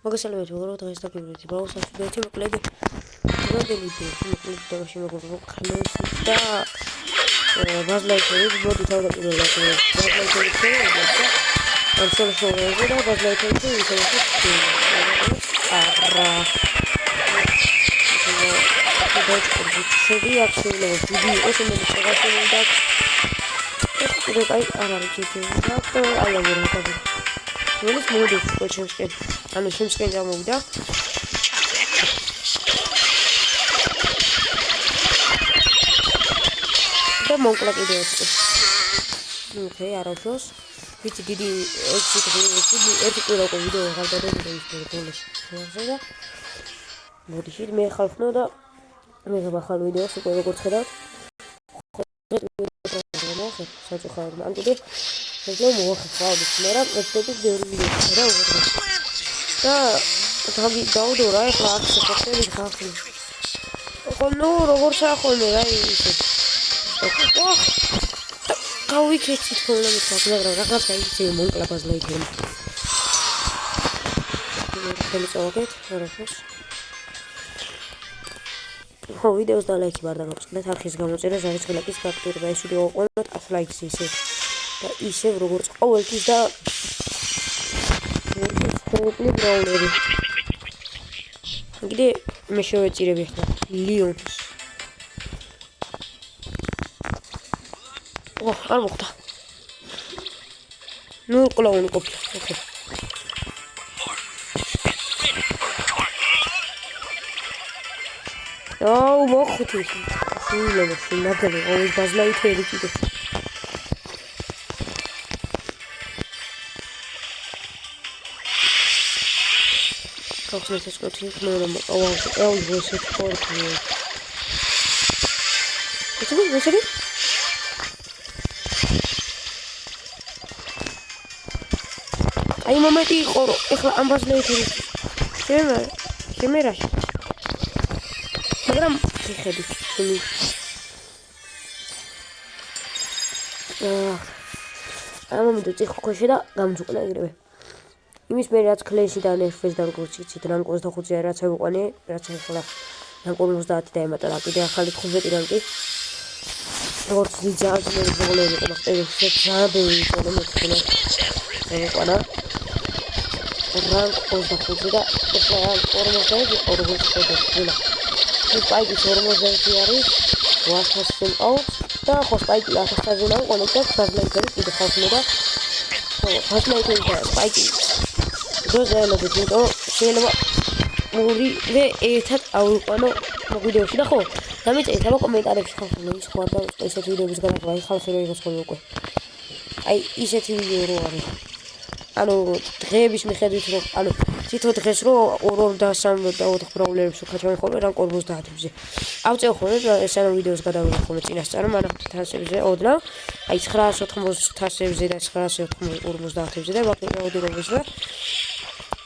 მოგესალმებით მეგობრებო, დღეს დაგიბრუნდით ბაუს ასულიეთი მოკლედ მოდელი თამაში მეგობრებო, ქალოსით და ბაზლაიტერით მოდი თავდაპირველად ბაზლაიტერით შევიდეთ და ამ სოლუშონზე და ბაზლაიტერით ვისაუბროთ არა შედი აქციონებს დიდი იყოს იმედი შეგასწავლო და ეს კაი არ არის ჯერ და აი აგერა Well, it's more difficult to get. I'm a swim skin down with that. The monk like it is. Okay, out of those. Which did he exit the video? How the Polish. But he may half know that. We have a whole video, so we'll go to that. Such a hard man today. There's no more crowd. Let's take the video. Tabi daudo rai class secretary khafli. Kono robor sa khone rai ise. Kawi khechi khona mitla ragas kai ise mon klapas lai them. Kheli choket rafos. Ho videos da like bar da gopsqlet arxis gamoწერა ზარის გლაკის ფაქტურა ეს ვიდეო ყოველდღე 10 ლაიქს ise. და ისევ როგორც ყოველთვის და ხოკლი ბრაუნერი. კიდე მე შევეწირები ახლა ლიონს. არ მოხდა. ნუ კლაუნი ყოფილა. ოკეი. აუ მოხუთი. სულები ნაგები ყოველ ბაზლაიტერი კიდე. Let's just go to the moon. Oh, was it for you? What's it? I'm a mighty or if I'm was later. Shimmer. Madam, he had it to me. I'm going to take Koshida, come to Nagre. იმის მე რაც კლეშიდან F-ს დაგვრჩით რამ 25-ზე რაც აიყვანე რაც ახლა რამ 50 და ემატა და კიდე ახალი 15 რამკი როგორც ძაძ მე პრობლემები ყმახტები ზაბები თორემ მეთქნა აიყვანა რამ 25-ზე და ახლა 40-ზე ეს პაიი 40-ზე არის 800 აუც და ხო პაიი 1000-ზე ნაუ კონექტორ ფაზლაიტერი კიდე ხალხმე და ხო ფაზლაიტერი და პაიი Dozelobit, შეიძლება ორივე ერთად ავიყვანო ვიდეოში და ხო, დამეწერეთ აბა კომენტარებში ხალხო ის ხო არ და ესეთ ვიდეოების გადაღება აი ხალხი რო იყოს ხოლმე უკვე. აი ისეთი ვიდეო რო არის. ანუ დღეების მიხედვით რო ანუ თითო დღეს რო 2 და 3 და 4 პრობლემებს ვქაჩავენ ხოლმე რამ 50-ზე. ავწევ ხოლმე ესანა ვიდეოს გადავიღე ხოლმე წინასწარ მანამ თასებზე ოდნავ. აი 980 თასებზე და 950-ზე და ვაკეთებდრობის და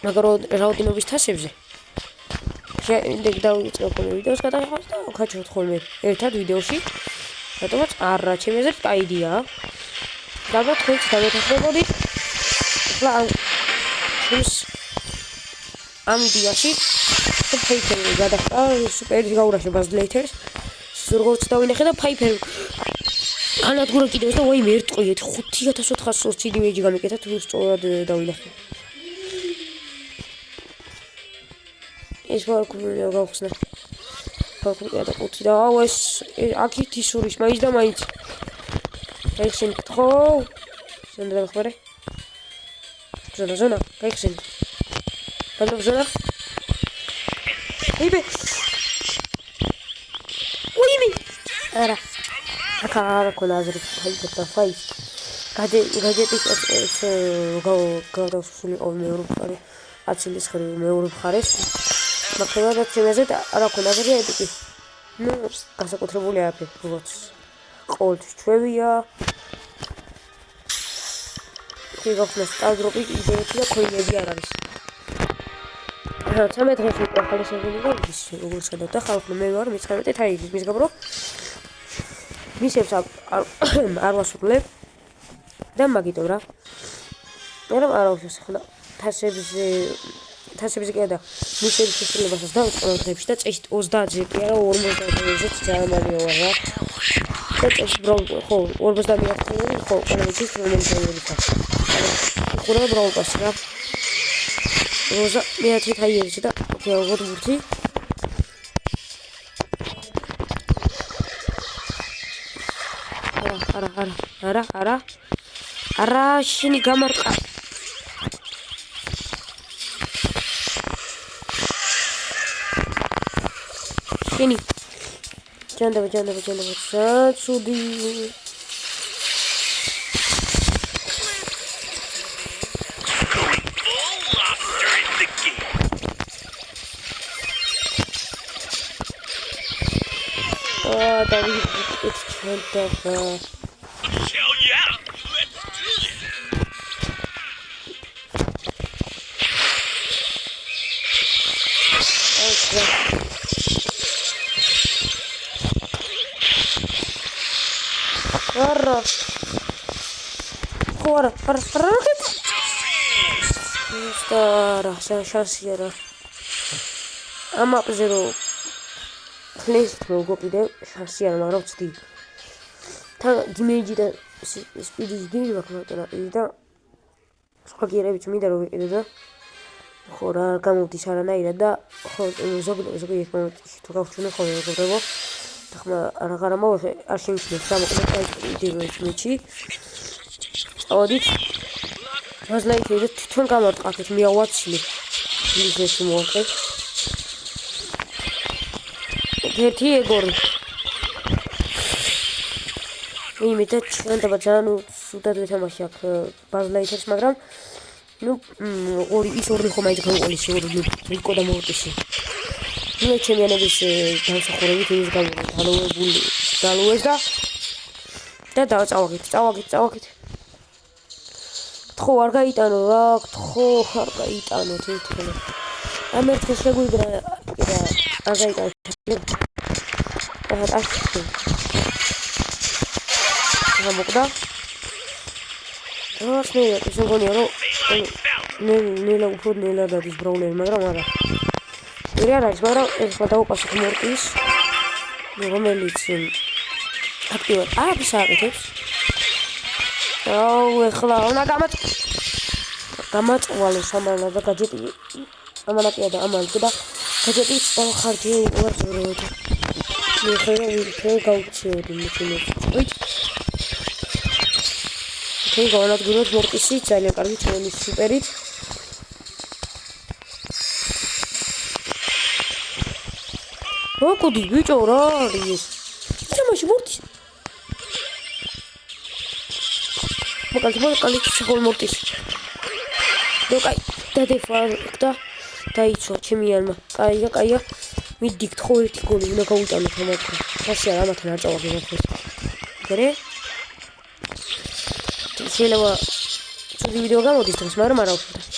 მაგრამ რაოდენობის თასებზე შემდეგ დავიწყე ხოლმე ვიდეოს გადაღებას და ვქაჩავთ ხოლმე ერთად ვიდეოში რატომაც არა ჩემი აზრით კაი იდეაა და თქვენც დამეთანხმებოდით ახლა ამ იდეაში ფაიფერი გადახდა სუპერი გაურაშე ბაზლეითერს როგორც დავინახე და ფაიფერი ანადგურა კიდევ და ვაიმე ერთყიეთ 5400 CD image გამიკეთა თუ სწორად დავინახე ეს ვარკული გავხსნა. ვარკული და ყუთი და აუ ეს აქეთ ისურის მაინც და მაინც. გაიხსენ ხო? ზონა დამხმარე. ზონა. გაიხსენ. ზონა. იბე. უიმი. არა. აკარა კოლაზრი ფაითა ფაი. გადეტის ეს გავდასული მეორე აცილის ხრი მეორე მხარეს. მაგრამ ჩემზე არა ქონაგები ედიკი. ნუ გასაკუთრებული არაფერი, როგორც ყოველთვის ჩვევია. ქიგოხნა სტაზროპი იდეები და ქოინები არ არის. რა 13 დღეში ახალი სეზონი გადის, როგორც გადავდა ხალხო მე ვარ 19 თაიგის მის გაბრო. მისებს არ ვასრულებ და მაგიტომ რა. მაგრამ არ აუშავს ახლა თასებზე თასებზე კი არა მისების შესრულებასაც დავიწყო დღეებში და წესით 30-ზე კი არა 50-ზე ძალიან ვარ რა. და წესით ხო 50-ზე ხო ყველა ვიცით რომელიც აიერთა. ხურა ბრაულპასი რა. როზა მეათე აიერში და როგორ ბურთი არა შენი გამარტყა შენი ჯანდაბა საცუდი დავით ჯანდაბა Ora, Stara, șansia era. Am apă zero. Flest mă gopide, șansia mă rog știi. Ta dimegi da speedy game va clar da. Scoagirevich mi daro da. Ხორა გამოდის არანაირად და ხო ზოგი ერთ მომენტში თუ გავჩვენე ხოლმე როგორ ხმა აღარ ამოვეხე არ შეიმჩნევს გამოკლედ ვიდეოებში მეჩი წავედით მაზლაიქე თვითონ გამარტყაფეთ მიავაცილე ბიზნესი მოვაკეთე ერთი ეგორი იმედა ჩანდება ძალიან სუდად ვეთამაში აქ ბაზლაიქებს მაგრამ ну ორი ხომ აი გყოლის ორი რიკო და მორტისი ну ჩემიანების დამსახურებით ის გამოვიდალოებული დალოეს და წავაგეთ თხო არ გაიტანო რა თხო არ გაიტანო თვითონ ამ ერთხელ შეგვიდგა და არ გაიტანო და ასე გამოგდა რასნე ისე გონია რომ ნელა უფრო ნელა დადის ბრაულერი მაგრამ არა ვერი არ არის მაგრამ ეხლა დავუპასოთ მორტის რომელიც აქტივად არის აკეთებს აუ ეხლა უნდა გამაწვალო სამალა და გაჯეტი ამანაკია და ამალკი და გაჯეტის ხარჯი უარ ზროდი მე ხერე გავუჩიოდი მეჩინეთ თეი გავანადგუროთ მორტისი ძალიან კარგი ჩვენი სუპერით ოკუდი ბიჭო რა არის თამაში მორტის მოკალი ცხოველ მორტის დოკაი დადეფარკდა დაიცვა ჩემიანმა კაია მიდიქ თხო ერთი გოლი უნდა გავუტანოთ ამათთან ხასია ამათთან არ წავაგე მაქეს გერე შეიძლება ცუდი ვიდეო გამოდის დღეს მაგრამ არა უშუალოდ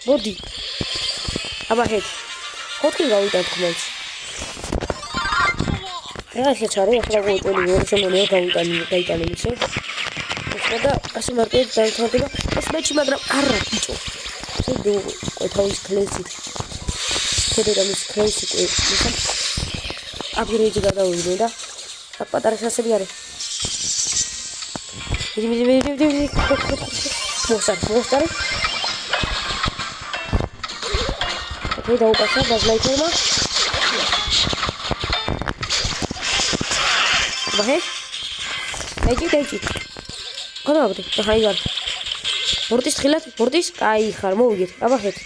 მოდი აბა ჰეთ ხოთი გავიტანთ ხმელს რა შეჩარე ახლა გოიტოლი ვერ შემონია გაიტანე მისე და ასე მარტივად დაიწყება ეს მეჩი მაგრამ არა ბიჭო შედი ყოველთვის კლასით შედი მის კლასით ისე აპგრეიდი გადავიდე და პატარა შანსები არის მიდი მოსტარი ოკეი დაუპასა ბაზლაიქერმა ბაჰე დაიჭი გადავაგდე და ხაიგარ მორტის ხილად მორტის კაი ხარ მოვიგეთ აბა ხეთ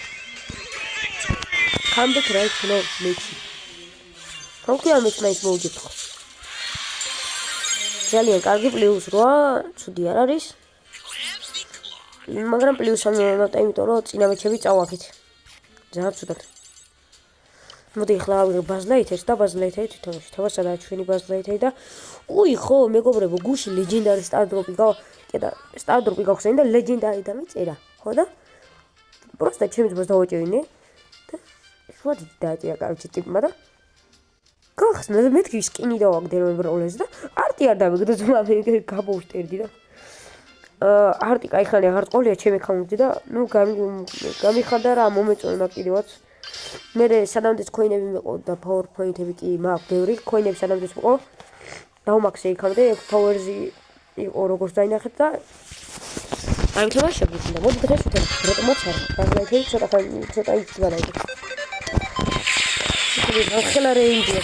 comeback right now მეჩი როქი ამის მაინც მოვიგეთ ხო ძალიან კარგი პლუს 8 ცუდი არ არის მაგრამ პლუს 3 მომენტა იმიტომ რომ წინა მეჩები წავაგეთ ძალიან ცუდად მოდი ახლა ბაზლაითებს და ბაზლაითები თვითონ შეთავაზ სადაა ჩვენი ბაზლაითები და უი ხო მეგობრებო გუში ლეგენდარი სტარდროპი და სტარდროპი გაქვს და ლეგენდარი და მიწერა ხო და просто ჩემს ბოს დავაჭერინე და შუად დააჭერა კარგი ტიპმა და გახსნა მეთქი სკინი დავაგდე რომ ბროლეს და არტი არ დავიგდო ძმა მე გაბოვშტერდი და არტი кайხანი აღარ ყოლია ჩემი account-ი და ნუ გამიხარდა რა მომეწონა კიდევაც მე სადამდეც coin-ები მეყო და power point-ები კი მაქვს ბევრი coin-ები სადამდეც მეყო დავმაქსე იქამდე power-ი იყო როგორც დაინახეთ და აი თქმა შეგვიძლია მოდი დღეს ვთქვი რატომაც არა გაგლაიქე ცოტა ის გადაიდე ახლა რეინჯი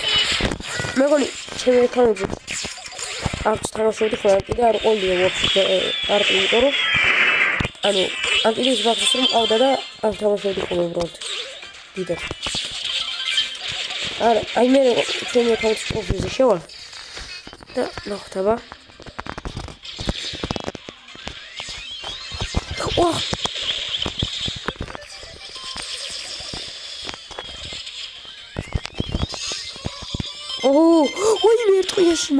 მეგონი ჩემი account-ი აქ თამაშობდი ხოლმე კიდე არ ყოლია ვაფშე არტი იმიტომ რომ ანუ ამ კიდე ის ბაქს რომ ყავდა და აქ თამაშობდი ხოლმე უბრალოდ დიდად არა აი მე ჩემი account-ის პროფილზე შევალ და ნახტება ოჰ ოი მე ერთყიაში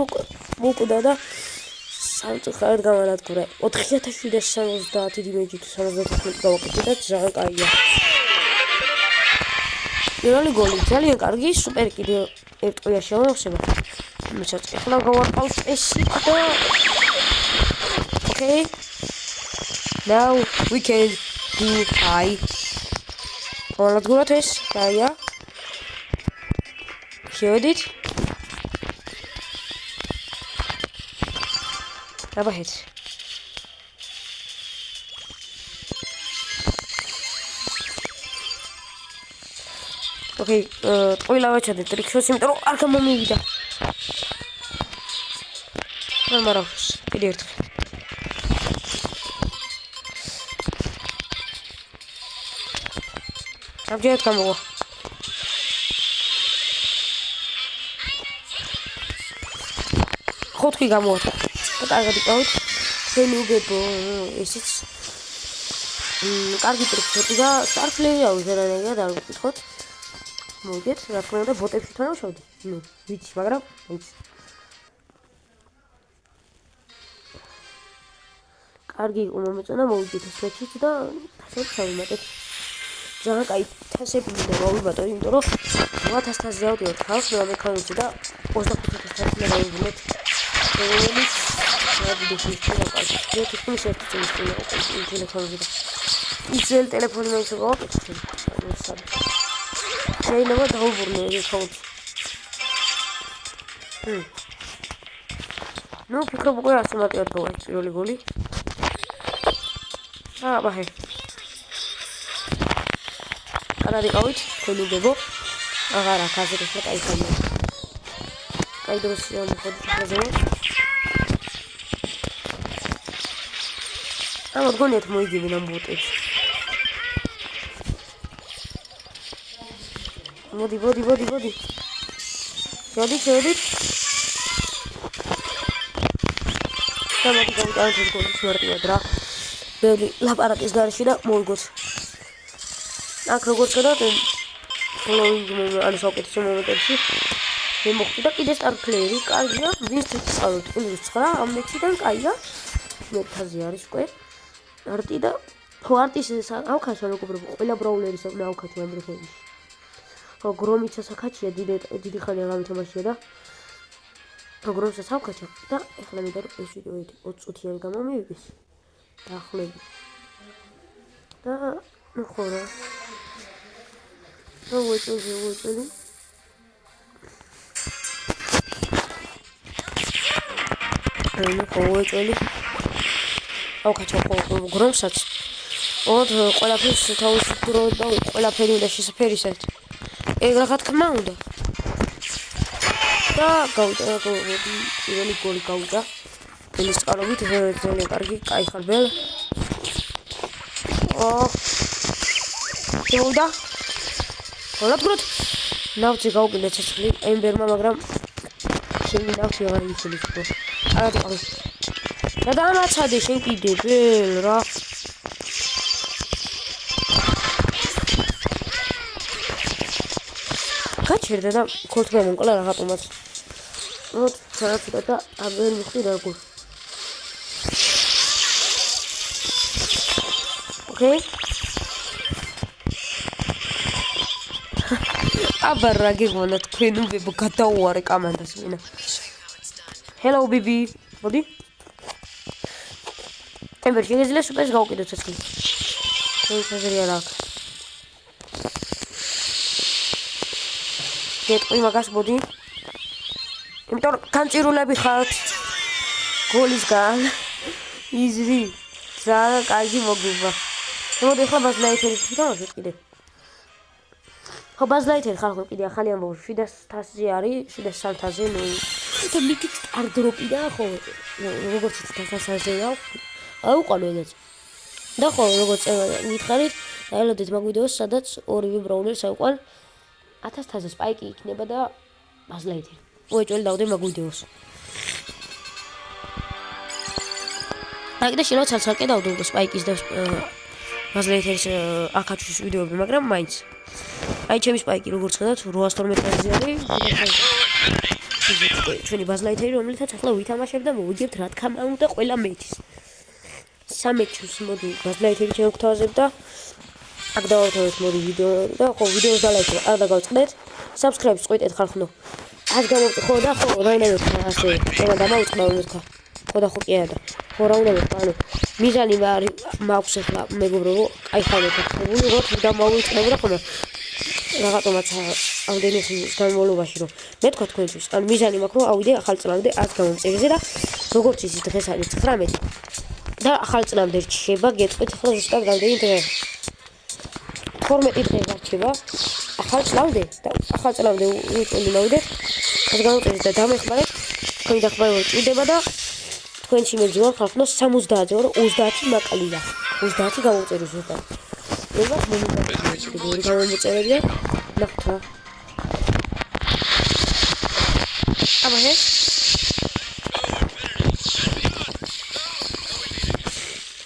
მოკვდა და სამწუხაროდ გამანადგურე 4770 დიმეჯი თუ 75 გავაკეთე და ძალიან კაია პირველი გოლი ძალიან კარგი სუპერ კიდე ერთყიაში მომხსება მე ჩაჭე ახლა გავარყავ წესი და okay now we can do high გამანადგურეთ ეს კაია შევედით ნაბაჰეთ ოკეი ყველა ვაჩადე ტრიქს იმიტომ რომ არ გამომივიდა მაგრამ კიდე ერთხელ საბჯერად გამოვა ხუთი გამოვარდა და კარგად იყავით თქვენი უგებო ესეც კარგი ტრიქი და სტარფლეი აუზერანია და არ ვიკითხოთ მოგეთ რა თქმა უნდა ბოტებში თამაშობდი ნუ ვიცი მაგრამ ვიცი კარგი იყო მომეწონა მოვიდეთ ეს მეჩით და ასე ჩავიმატეთ ძალიან კაი თასები მინდა მოვიბატო იმიტომ რომ 1000-ზე ავდივარ ხალხს მე მეკანიჭი და 25,000 დავიბუნეთ რომელიც ისელ ტელეფონი მეცობა ვაკეთე შეიძლება დაუბრუნო ეს ხალხი ნუ ფიქრობ უკვე ასომატიად გავაკეთე პირველი გოლი ბაჰე კარად იყავით თქვენი უბებო აღარ აქ აზრით და კაი ხალხი კაი დროსია მოხდა ხაზეო ამ გონიათ მოიგივენ ამ ბოტებს მოდი შევდით და მოდი გავიტანოთ გოლის მარტივად რა ბევრი ლაპარაკის გარეშე და მოვიგოთ აქ როგორც გადავთ ფოლოუინგ ანუ საუკეთესო მომენტებში მე მოხდი და კიდე სტარ პლეიერი კარგია ვინც წავით +9 ამ მეჩიდან კაია მე თაზე არის უკვე არტი და ფوارტის ავქაშა როგორ ყველა ბრაულერის ავქათი ამ დროებში ხო გრომიცა საკაჩია დიდი ხანი აღარ თამაშია და პროგრამსაც ავქაჩა და ეხლა მე და ეს ვიდეო 20 წუთიანი გამომივიდეს დაახლოებით და ნუ ხო რა ვუწევი ანუ ყოველწელი ავკაჩა გრომსაც ოდ ყველაფერს თავისი დრო და ყველაფერი უნდა შესაძფერისად ეგ რა თქმა უნდა და გავიდა პირველი გოლი გავიდა ელის წყალობით ძალიან კარგი კაი ხარბელ შევიდა ყველაფრად ნავთი გავუკინე ცეცხლი ემბერმა მაგრამ შენი ნავთი აღარ იცოდის ხო არა დაყავს და დამაცადე შენ კიდე ბელ რა გაჩერდა და ქორთმე მომკლა რაღაცომაც ოთ ცოტა და აღარ მიხდი როგორ ოკეი აბარა გეგონა თქვენ უბებო გადაუარე კამანდას მინა Hello, baby. მოდი. ტემპერ შეგიძლია სუპერს გავუკიდოთ ცეცხლი. შეიძლება რა აქვს. გეტყვი მაგას მოდი. იმიტომ განწირულები ხართ. გოლისგან. იზრი. ძალიან კარგი მოგება. მოდი ახლა ბაზლაითერის თვითონაც კიდე. ხო ბაზლაითერი ხალხო კიდე ახალი ამბავი 700-ზე არის, 700-ზე, ნუ და მითიქ არ დროპი და ხო როგორც 700-ზე აუყანო ეგეც. და ხო როგორც მითხარით, დაელოდეთ მაგ ვიდეოს, სადაც ორივე ბრაუნერს აუყან 1000-ზე სპაიკი იქნება და ბაზლაითერი. უეჭველი დავდე მაგ ვიდეოს. და შეიძლება ცალ-ცალკე დავდე სპაიკის და ბაზლაითერის აქაჩვის ვიდეოები, მაგრამ მაინც აი ჩემი სპაიკი როგორც ხედავთ 812-ზე არის. ჩვენი ბაზლაითერი რომელიცაც ახლა ვითამაშებ და მოვიგებთ რა თქმა უნდა ყველა მეჩს. 13-ს მოდი ბაზლაითერი შევგვთავაზებ და აქ დავავთავეთ მოდი ვიდეო და ხო ვიდეოს დალაიქეთ, არ დაგავწყდეთ. subscribe-ს წყვიტეთ ხალხო. ას გამოვწე ხო და ხო რაინდ ასე ენა დამავწყდა მეთქა. ხო და ხო კი არა. ხო რა უნდა ვიყო, ანუ მიზანი მაქვს ახლა მეგობრებო, აი ხალხო ხებული რო დამავიწყდა და ხოლმე რაღაცომაც ამდენი ხნის განმავლობაში რომ მე თქვა თქვენთვის ან მიზანი მაქვს რომ ავიდე ახალ წლამდე 100 გამომწევზე და როგორც იცით დღეს არის 19 და ახალ წლამდე რჩება გეტყვით ახლა ზუსტად რამდენი დღე 12 დღე რჩება ახალ წლამდე და ახალ წლამდე უწოლი მოვიდე 100 გამომწევზე და დამეხმარეთ თქვენი დახმარება ჭირდება და თქვენში მებრძოლ ხალხო 70-ზე რომ 30 მაკლია 30 გამომწევი ზუსტად ება მომიწევი გამომწერებია ნახთა აბა ჰე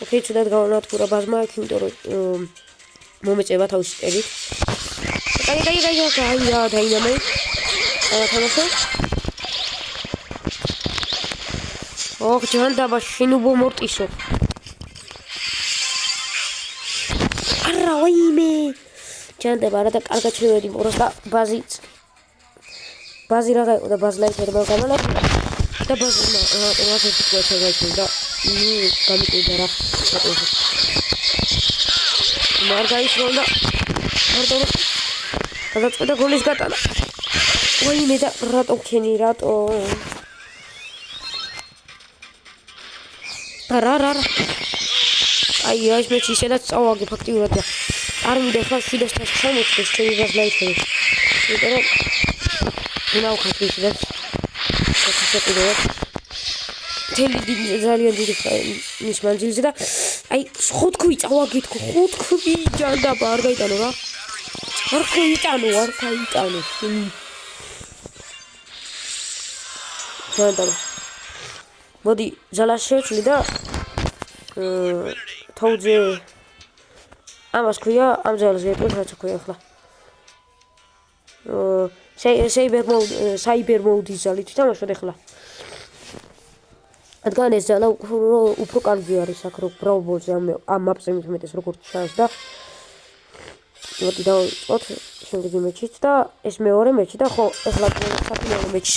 ოკეი ცუდად გავანათქურა ბაზმა იქ იმიტომ რომ მომეწევა თავისი წერით აი დაინამე ახლა ოხ ჯანდაბა შინუბო მორტისო რაიმე ჯანდაბა რა და კარგად შევედი პროსტა ბაზი რა გაიყო და ბაზლაითერი მაგამალა და ბაზმა რაღაცა თქვა ჩაგაიქნა და გამიკვირდა რა რატო მარგაიშო და რატო გადაწყვეტა გოლის გატანა ვაიმე და რატო ქენი რატო რა აი ეს მეჩი ისედაც წავაგე ფაქტიურად და არ მინდა ხარ 700-ს ჩამოწდეს ჩემი ბაზლაითერი იმიტომ რომ ნაუხათ ისედაც შეგიძლიათ ძალიან დიდი ის მანძილზე და აი 5 თქვი წავაგეთ 5 თქვი ჯანდაბა არ გაიტანო რა არ გაიტანო ჯანდაბა მოდი ძალას შევცვლი და თავზე ამას ქვია ამ ძალას გეტყვით რაც ქვია ახლა საიბერ მოუდის ძალით თამაშობ ახლა რადგან ეს ძალა უფრო კარგი არის აქ რო ბრაუბოლზე ამ მაპზე მეტეს როგორც ჩანს და მოდი დავიწყოთ შემდეგი მეჩით და ეს მეორე მეჩი და ხო ახლა საფინალო მეჩს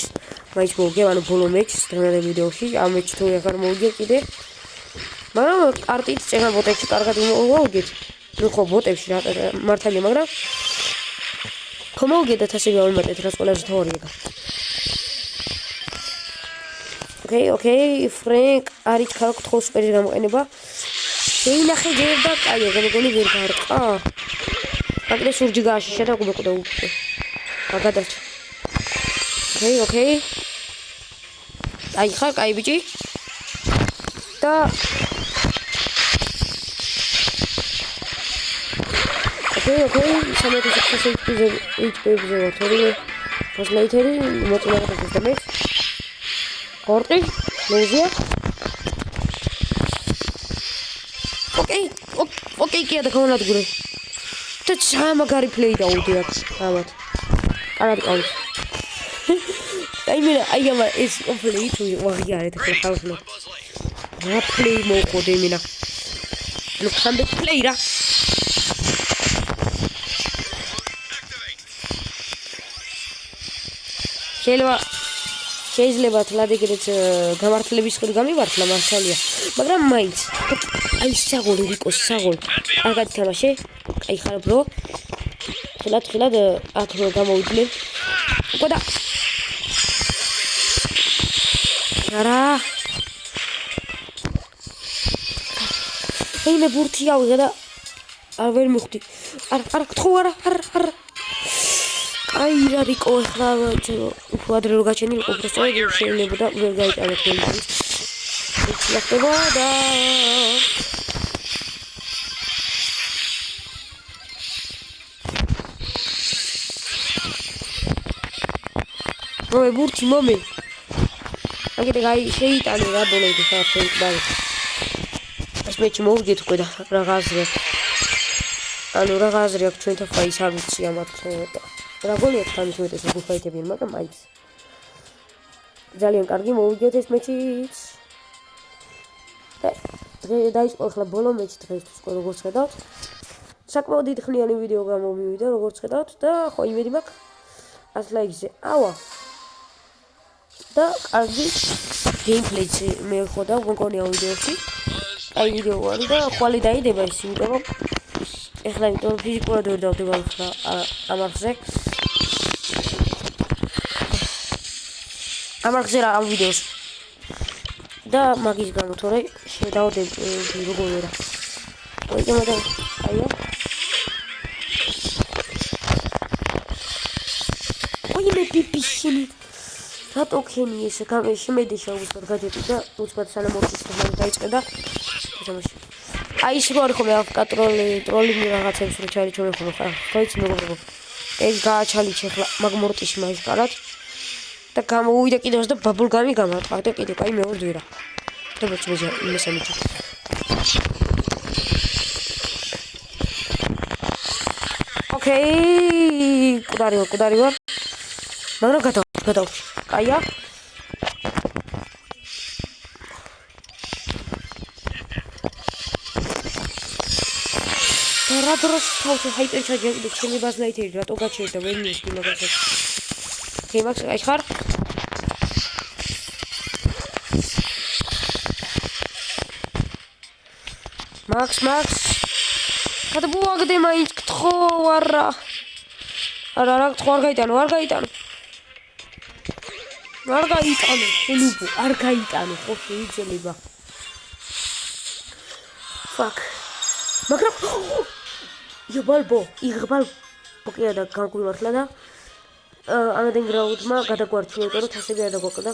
მაინც მოვიგებ ანუ ბოლო მეჩს დღევანდელ ვიდეოში ამ მეჩს თუ აღარ მოვიგებ კიდე მაგრამ კარტით წენა ბოტებში კარგად მოვიგეთ ნუ ხო ბოტებში რა მართალია მაგრამ ხო მოვიგეთ ასე გავიმატეთ რაც ყველაზე თორია ოკეი ფრენკ არის ხალხ თხოს სუპერის გამოყენება შეინახე ჯერ და კაია გოლი ვერ გარყა აგრე სურჯი გააშიშა და გუბეკდა უკვე აგადარჩა ოკეი აი ხარ კაი ბიჭი და ოკეი სამეთუს HP-ზე ვარ თორე ბაზლაითერი მოწინააღმდეგეს და მე ორტი ლუზია ოკეი კი და გამონადგურე და ჩამაგარი პლეი დაუდი აქ ამათ კარად ყავს აი გამა ეს პლეი თუ ვაღიარეთ ახლა ხალხო რა პლეი მოყოდე მინა ნუ ხამდე პლეი რა შეიძლება თლად ეგრეთ გამართლების ხრი გამივართლა მართალია მაგრამ მაინც აი საღოლი რიკოს საღოლი. კარგად თამაშე. აი ხარ ბრო. ხილად აქ გამოვიდნენ. უკვე და არა. აი მე ბურთი ავიღე და არ ვერ მივხვდი. არა გთხოვ არა. აი რა რიკო ახლა უფრო ადრე რო გაჩენილიყო უბრალოდ შეიძლება და ვერ გაიტანოთ გოლი. ხდება და მოე ბურთი მომე აგეთე გაი შეიტანე რა ბოლომდე ხარ ფეიტბალი ეს მეჩი მოვიგეთ უკვე და რაღაცა ანუ რაღაცა აქვს ჩვენთან ფაის არ ვიცი ამათ რა გოლი აქვს თან მეტეს გუფაიტებიან მაგრამ აი ძალიან კარგი მოვიგეთ ეს მეჩიც დაიწყო ახლა ბოლო მეჩი დღეისთვის როგორც ხედავთ საკმაოდ დიდხნიანი ვიდეო გამოვივიდა როგორც ხედავთ და ხო იმედი მაქვს 100 ლაიქზე ავა და კარგი გეიმპლეიც მე ხედავ მგონია ვიდეოში აი ვიდეო არის და ხვალე დაიდება ის იმიტომ რომ ეხლა იმიტომ ფიზიკურად ვერ დავდება ახლა ამარხზე რა ამ ვიდეოს და მაგის გამო თორე შედავდები როგორ ვერა ოიტო და აია ოი მე პიპიშინი რატო ქენი ესე გამე შემედიშა უბრალოდ გადები და უბრალოდ სანამ ორჩის ხომ დაიწყე და თამაში აი ის რო არის ხოლმე ტროლინგი რაღაცებს რო ჩარიჩოლე ხოლმე ხა ხოიც მეგობრებო ეგ გააჩალიჩე ხლა მაგ მორტიში მაგარად და გამოვიდა კიდევ და ბაბულგანი გამარტყა და კიდე კაი მეორე ვერა თებოჩ მესამე ოკეი კუდარი ვარ მაგრამ გადავში კაია რა დროს თავში ჰაიპერ ჩაჯერდი ჩემი ბაზლაითერი რატო გაჩერდა ვერ მივხვდი მაგას ოკეი მაქს აი ხარ მაქს გადაბუაგდე მაინც გთხო არა გთხო არ გაიტანო ელუბო არ გაიტანო ხო შეიძლება fuck მაგრამ იუბალბო იღბალბოკია და განგვიმართლა და ამადენ გრაუდმა გადაგვარჩინა იმიტომ რომ თასები არ დაგვაკლდა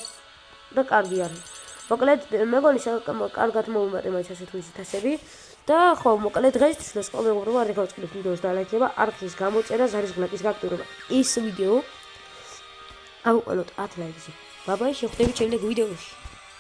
და კარგი არის მოკლედ მეგონი კარგად მოვიმატე მაინც ასე თუ ისე თასები და ხო მოკლედ დღეისთვის ყველა მეგობრებო არ გავწყდეთ ვიდეოს და ლაიქება არხის გამოწერა ზარის გლაკის გაქტურება ის ვიდეო ავუყენოთ 10 ლაიქზე ბაბაი შევხვდებით შემდეგ ვიდეოში